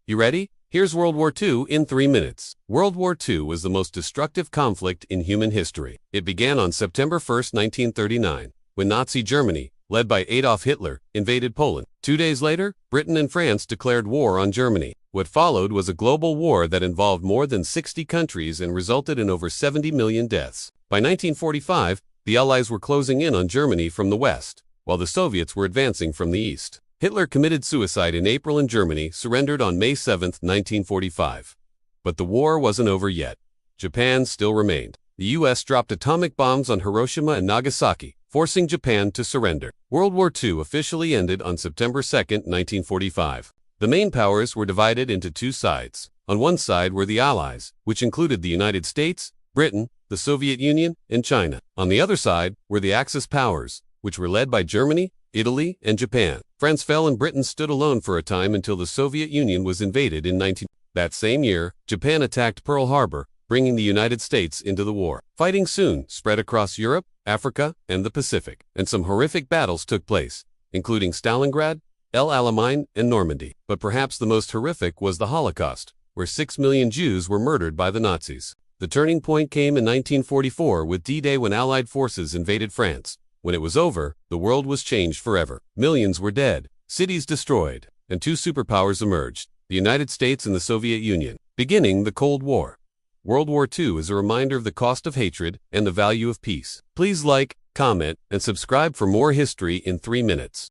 You ready? Here's World War II in 3 minutes. World War II was the most destructive conflict in human history. It began on September 1, 1939, when Nazi Germany, led by Adolf Hitler, invaded Poland. 2 days later, Britain and France declared war on Germany. What followed was a global war that involved more than 60 countries and resulted in over 70 million deaths. By 1945, the Allies were closing in on Germany from the west, while the Soviets were advancing from the east. Hitler committed suicide in April and Germany surrendered on May 7, 1945. But the war wasn't over yet. Japan still remained. The U.S. dropped atomic bombs on Hiroshima and Nagasaki, forcing Japan to surrender. World War II officially ended on September 2, 1945. The main powers were divided into two sides. On one side were the Allies, which included the United States, Britain, the Soviet Union, and China. On the other side were the Axis powers, which were led by Germany, Italy, and Japan. France fell and Britain stood alone for a time until the Soviet Union was invaded in 19... That same year, Japan attacked Pearl Harbor, bringing the United States into the war. Fighting soon spread across Europe, Africa, and the Pacific, and some horrific battles took place, including Stalingrad, El Alamein, and Normandy. But perhaps the most horrific was the Holocaust, where 6 million Jews were murdered by the Nazis. The turning point came in 1944 with D-Day when Allied forces invaded France. When it was over, the world was changed forever. Millions were dead, cities destroyed, and two superpowers emerged, the United States and the Soviet Union, beginning the Cold War. World War II is a reminder of the cost of hatred and the value of peace. Please like, comment, and subscribe for more history in 3 minutes.